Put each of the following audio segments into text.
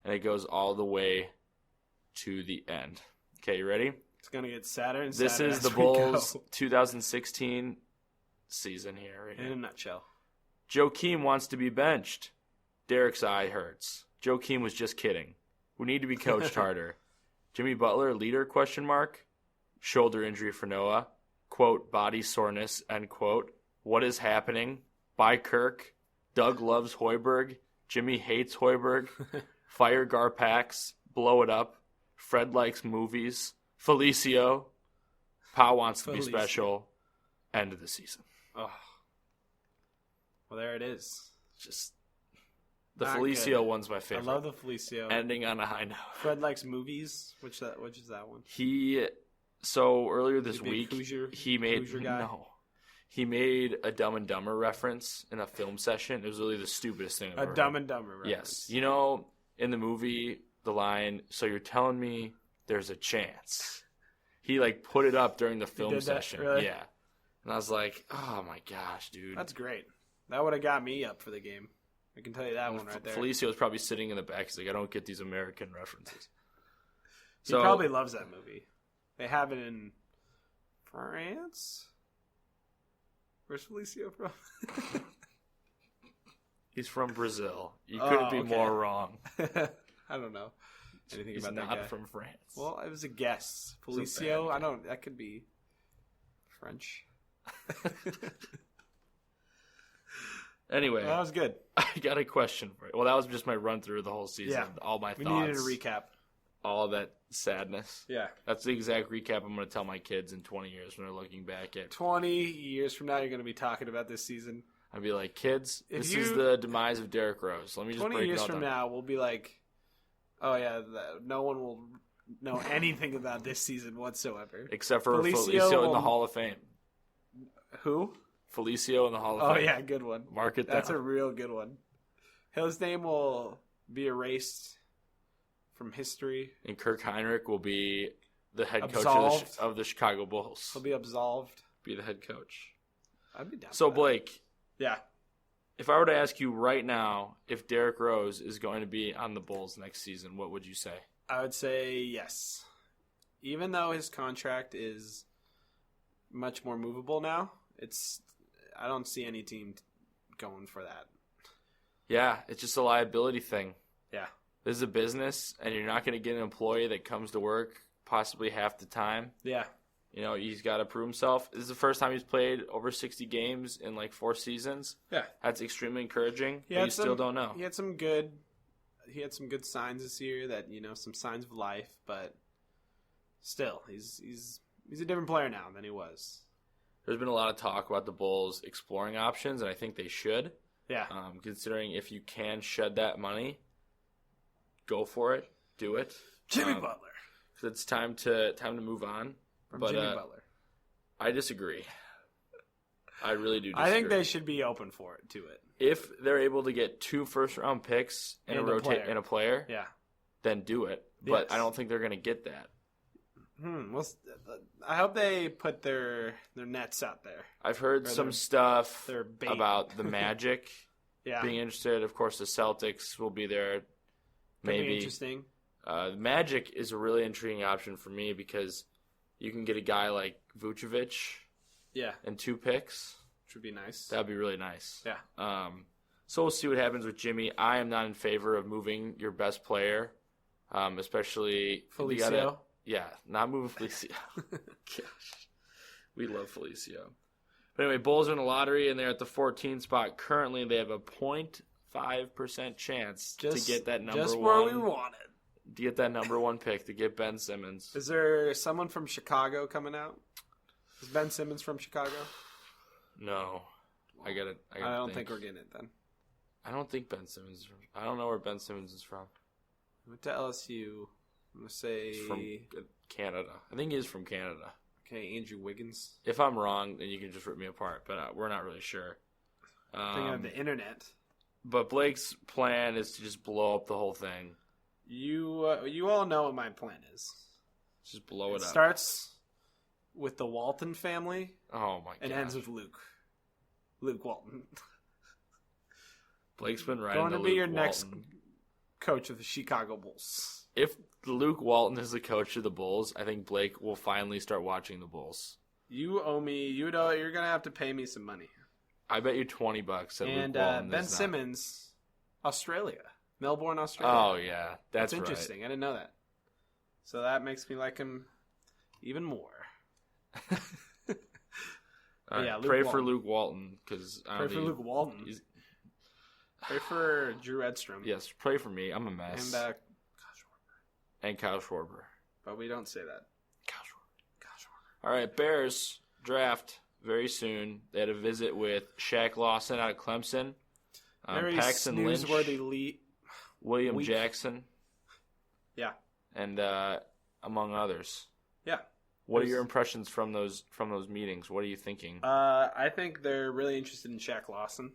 and it goes all the way to the end. Okay, you ready? It's going to get sadder and This sadder is the as we Bulls go. 2016 season here. Right In here. a nutshell. Joakim wants to be benched. Derek's eye hurts. Joakim was just kidding. We need to be coached harder. Jimmy Butler, leader, question mark. Shoulder injury for Noah. Quote, body soreness, end quote. What is happening? By Kirk. Doug loves Hoiberg. Jimmy hates Hoiberg. Fire Garpax. Blow it up. Fred likes movies. Felicio. Pau wants to be special. End of the season. Oh. Well, there it is. Just the Not Felicio good. one's my favorite. I love the Felicio. Ending on a high note. Fred likes movies. Which is that one? So earlier this week, Hoosier he made guy? he made a Dumb and Dumber reference in a film session. It was really the stupidest thing I've ever heard. Dumb and Dumber reference. Yes. You know, in the movie, the line, so you're telling me there's a chance. He, put it up during the film session. Really? Yeah. And I was like, oh, my gosh, dude. That's great. That would have got me up for the game. I can tell you that one right there. Felicio was probably sitting in the back. He's like, I don't get these American references. He probably loves that movie. They have it in France? Where's Felicio from? He's from Brazil. You couldn't be more wrong. I don't know anything He's about that not guy. from France. Well, it was a guess. It's a Felicio, bad that could be French. Anyway, Well, that was good. I got a question for you. Well, that was just my run through the whole season. Yeah. All my We thoughts. needed a recap. All of that sadness. Yeah. That's the exact recap I'm going to tell my kids in 20 years when they're looking back at. 20 years from now, you're going to be talking about this season. I'd be like, kids, this you- is the demise of Derrick Rose. Let me just 20 break it years all from down. now, we'll be like, oh, yeah, no one will know anything about this season whatsoever. Except for Felicio Felicio in will- the Hall of Fame. Who? Felicio in the Hall of Oh, Fame. yeah, good one. Mark it That's down. a real good one. His name will be erased from history. And Kirk Heinrich will be the head coach Absolved. of the Chicago Bulls. He'll be absolved. Be the head coach. I'd be down So, for that. Blake, Yeah. if I were to ask you right now if Derrick Rose is going to be on the Bulls next season, what would you say? I would say yes. Even though his contract is much more movable now, I don't see any team going for that. Yeah, it's just a liability thing. Yeah. This is a business, and you're not going to get an employee that comes to work possibly half the time. Yeah. You know, he's got to prove himself. This is the first time he's played over 60 games in 4 seasons. Yeah. That's extremely encouraging, but you still don't know. He had some good signs this year that, some signs of life, but still, he's a different player now than he was. There's been a lot of talk about the Bulls exploring options, and I think they should. Yeah. Considering if you can shed that money, go for it. Do it. Jimmy Butler. 'Cause it's time to move on. From But, Jimmy Butler. I disagree. I really do disagree. I think they should be open for it, to it. If they're able to get 2 first-round picks and a player, Yeah. then do it. But Yes. I don't think they're going to get that. Well, I hope they put their nets out there. I've heard Or some their- stuff their bait. about the Magic Yeah. being interested. Of course, the Celtics will be there. Could Maybe. be interesting. The Magic is a really intriguing option for me because you can get a guy like Vucevic Yeah. and 2 picks. Which would be nice. That would be really nice. Yeah. So we'll see what happens with Jimmy. I am not in favor of moving your best player, especially Felicio. Not moving Felicio. Gosh, we love Felicio. But anyway, Bulls are in the lottery, and they're at the 14th spot currently. They have a 0.5% chance to get that number just one. where we want it. To get that number 1 pick, to get Ben Simmons. Is there someone from Chicago coming out? Is Ben Simmons from Chicago? No, I got it. I don't think we're getting it then. I don't think Ben Simmons is from. I don't know where Ben Simmons is from. I went to LSU. I'm going to say... He's from Canada. I think he is from Canada. Okay, Andrew Wiggins. If I'm wrong, then you can just rip me apart, but we're not really sure. Thinking of the internet. But Blake's plan is to just blow up the whole thing. You all know what my plan is. Just blow it up. Starts with the Walton family Oh, my God. and ends with Luke. Luke Walton. Blake's been riding Going the to Luke be your Walton. next coach of the Chicago Bulls. If Luke Walton is the coach of the Bulls, I think Blake will finally start watching the Bulls. You owe me. You're gonna have to pay me some money. I bet you $20 that And Luke Walton Ben is not. Simmons, Australia, Melbourne, Australia. Oh yeah, that's right. interesting. I didn't know that. So that makes me like him even more. All right, yeah, Luke pray Walton. for Luke Walton because Pray for Luke Walton. Pray for Drew Edstrom. Yes, pray for me. I'm a mess. And Kyle Schwarber. But we don't say that. Kyle Schwarber. All right, Bears draft very soon. They had a visit with Shaq Lawson out of Clemson. Very Paxton Lynch. newsworthy William week. Jackson. Yeah. And among others. Yeah. What are your impressions from those meetings? What are you thinking? I think they're really interested in Shaq Lawson.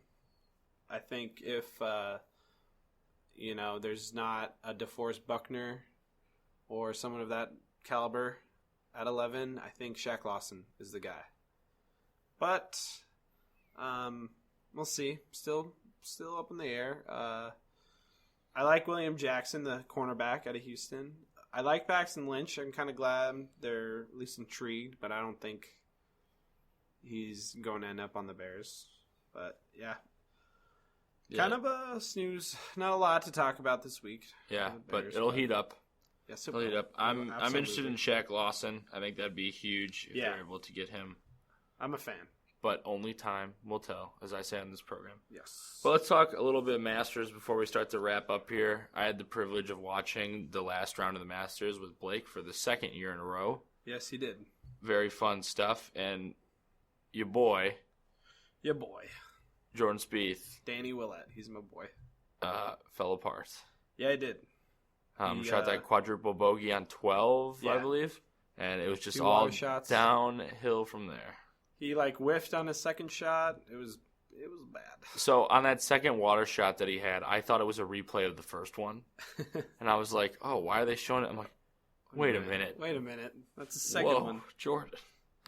I think if there's not a DeForest Buckner or someone of that caliber at 11, I think Shaq Lawson is the guy. But we'll see. Still up in the air. I like William Jackson, the cornerback out of Houston. I like Paxton Lynch. I'm kind of glad they're at least intrigued, but I don't think he's going to end up on the Bears. But yeah. Kind of a snooze. Not a lot to talk about this week. Yeah, but it'll heat up. Yes, it'll heat up. I'm interested in Shaq Lawson. I think that'd be huge if they're able to get him. I'm a fan. But only time will tell, as I say on this program. Yes. Well, let's talk a little bit of Masters before we start to wrap up here. I had the privilege of watching the last round of the Masters with Blake for the second year in a row. Yes, he did. Very fun stuff. And your boy, Jordan Spieth, Danny Willett, he's my boy, fell apart. Yeah, he did. He shot that quadruple bogey on 12, I believe. And it was just all downhill from there. He whiffed on his second shot. It was bad. So on that second water shot that he had, I thought it was a replay of the first one. And I was like, oh, why are they showing it? I'm like, wait a minute. That's the second one. Jordan.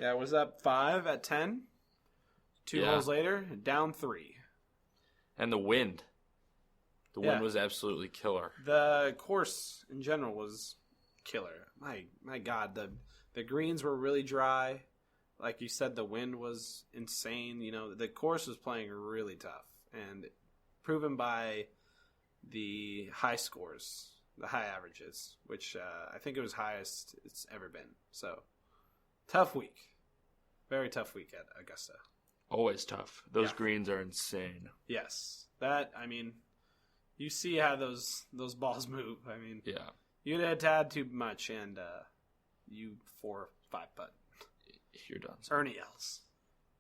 Yeah, it was up 5 at 10. Two holes later, down 3. And the wind. The wind was absolutely killer. The course in general was killer. My God, the greens were really dry. Like you said, the wind was insane. The course was playing really tough, and proven by the high scores, the high averages, which I think it was highest it's ever been. So, tough week. Very tough week at Augusta. Always tough. Those greens are insane. Yes. You see how those balls move. You'd have had too much, and you 4 or 5 putt. You're done. Ernie Els.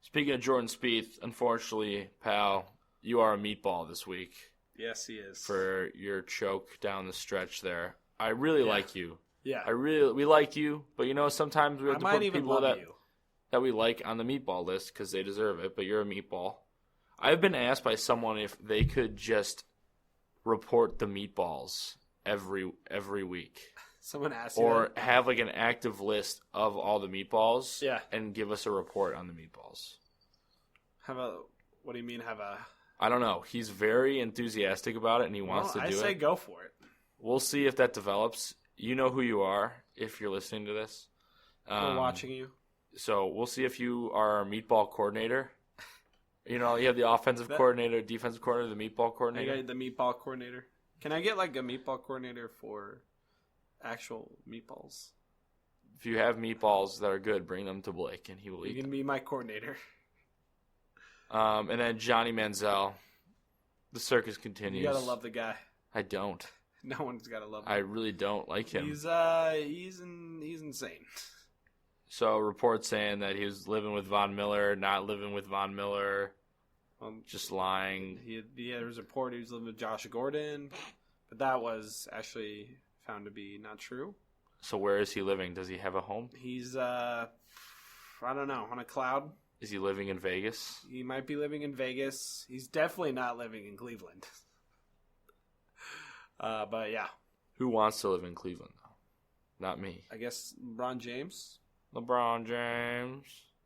Speaking of Jordan Spieth, unfortunately, pal, you are a meatball this week. Yes, he is. For your choke down the stretch there. I really like you. Yeah. We like you, but sometimes we have to put people you. that we like on the meatball list because they deserve it, but you're a meatball. I've been asked by someone if they could just report the meatballs every week. Someone asked you or that? have an active list of all the meatballs and give us a report on the meatballs. What do you mean have a... I don't know. He's very enthusiastic about it and he wants to do it. I say go for it. We'll see if that develops. You know who you are if you're listening to this. We're watching you. So we'll see if you are our meatball coordinator. You have the offensive coordinator, defensive coordinator, the meatball coordinator. I got the meatball coordinator. Can I get a meatball coordinator for actual meatballs? If you have meatballs that are good, bring them to Blake and he will eat them. You can be my coordinator. And then Johnny Manziel. The circus continues. You gotta love the guy. I don't. No one's gotta love him. I really don't like him. He's insane. So reports saying that he was living with Von Miller, not living with Von Miller, just lying. There was a report he was living with Josh Gordon, but that was actually found to be not true. So where is he living? Does he have a home? He's, I don't know, on a cloud. Is he living in Vegas? He might be living in Vegas. He's definitely not living in Cleveland. But yeah. Who wants to live in Cleveland, though? Not me. I guess LeBron James.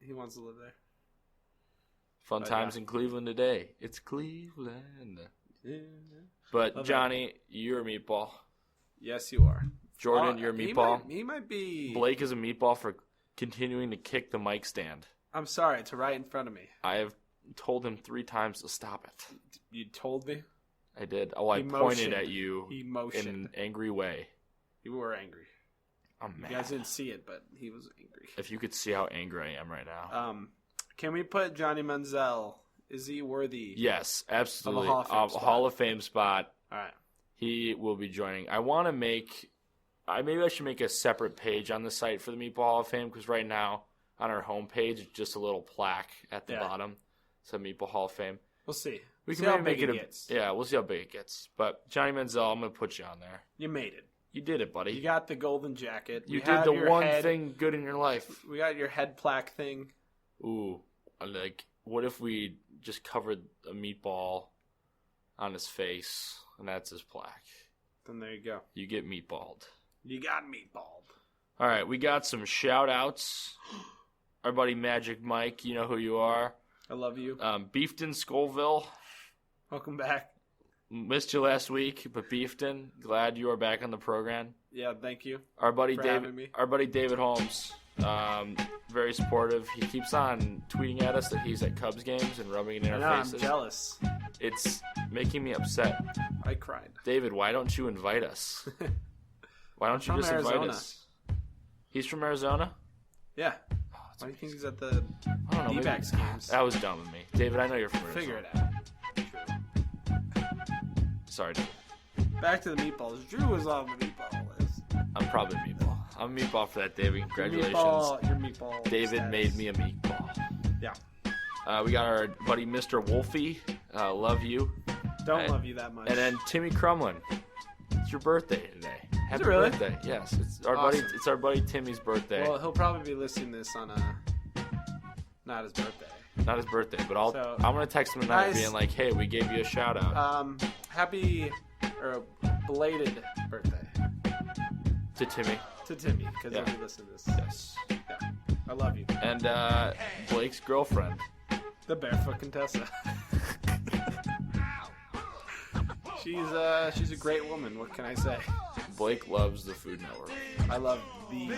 He wants to live there. Fun times in Cleveland today. It's Cleveland. Yeah. But Love Johnny, you're a meatball. Yes, you are. Jordan, you're a meatball. He might be. Blake is a meatball for continuing to kick the mic stand. I'm sorry, it's right in front of me. I have told him 3 times to stop it. You told me? I did. Oh, I pointed at you in an angry way. You were angry. I'm mad. You guys didn't see it, but he was angry. If you could see how angry I am right now. Can we put Johnny Manziel? Is he worthy? Yes, absolutely. Of a Hall of Fame spot. All right. He will be joining. Maybe I should make a separate page on the site for the Meatball Hall of Fame, because right now on our homepage, it's just a little plaque at the bottom. It's a Meatball Hall of Fame. We'll see. We see can how maybe big make it gets. Yeah, we'll see how big it gets. But Johnny Manziel, I'm going to put you on there. You made it. You did it, buddy. You got the golden jacket. You did the one thing good in your life. We got your head plaque thing. Ooh, like, what if we just covered a meatball on his face, and that's his plaque? Then there you go. You get meatballed. You got meatballed. All right, we got some shout-outs. Our buddy Magic Mike, you know who you are. I love you. Beefton Scoville. Welcome back. Missed you last week, but Beefton, glad you are back on the program. Yeah, thank you. Our buddy for David. having me. Our buddy David Holmes. Very supportive. He keeps on tweeting at us that he's at Cubs games and rubbing it in our faces. I'm jealous. It's making me upset. I cried. David, why don't you invite us? Why don't you just invite us? He's from Arizona? Yeah. Oh, why do you think he's at the I don't know. D-backs games? That was dumb of me. David, I know you're from Arizona. Figure it out. Sorry, David. Back to the meatballs. Drew was on the meatball list. I'm probably a meatball. I'm a meatball for that, David. Congratulations. Your meatball David status. made me a meatball. Yeah. We got our buddy Mr. Wolfie. Love you. Don't love you that much. And then Timmy Crumlin. It's your birthday today. Happy really? birthday. Yes. It's our Awesome. buddy. It's our buddy Timmy's birthday. Well, he'll probably be listening this on not his birthday. Not his birthday, but So, I'm gonna text him tonight nice. being like, "Hey, we gave you a shout out Happy or belated birthday to Timmy." to Timmy, because Yeah. he'll be listening to this. Yes. Yeah. I love you. And Blake's girlfriend. The Barefoot Contessa. She's a great woman. What can I say? Blake loves the Food Network. I love the.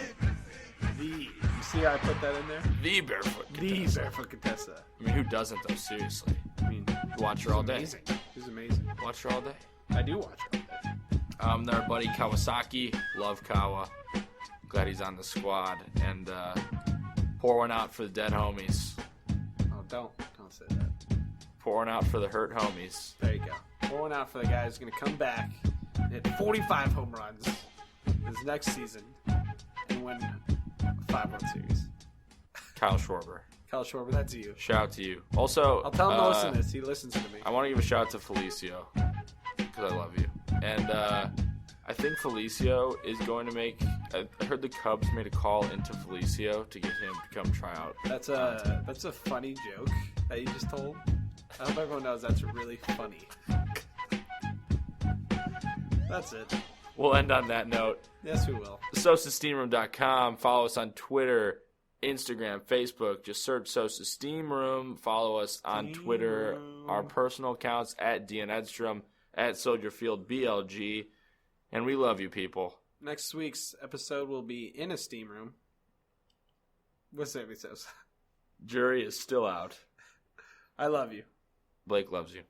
You see how I put that in there? The Barefoot The Contessa. Barefoot Contessa. I mean, who doesn't though? Seriously. I mean, You watch her all day. amazing. She's amazing. Watch her all day. I do watch her all day. Then our buddy Kawasaki. Love Kawa. Glad he's on the squad. And pour one out for the dead homies. Oh, don't say that. Pour one out for the hurt homies. There you go. Pour one out for the guy who's going to come back and hit 45 home runs this next season and win a 5-World Series. Kyle Schwarber. Kyle Schwarber, that's you. Shout out to you. Also, I'll tell him to listen to this. He listens to me. I want to give a shout out to Felicio because I love you. And I think Felicio is going to make. I heard the Cubs made a call into Felicio to get him to come try out. That's a funny joke that you just told. I hope everyone knows that's really funny. That's it. We'll end on that note. Yes, we will. SosaSteamRoom.com. Follow us on Twitter, Instagram, Facebook. Just search Sosa Steam Room. Follow us on Twitter. Our personal accounts at Dean Edstrom, at Soldier Field BLG. And we love you, people. Next week's episode will be in a steam room. What's Sammy says? Jury is still out. I love you. Blake loves you.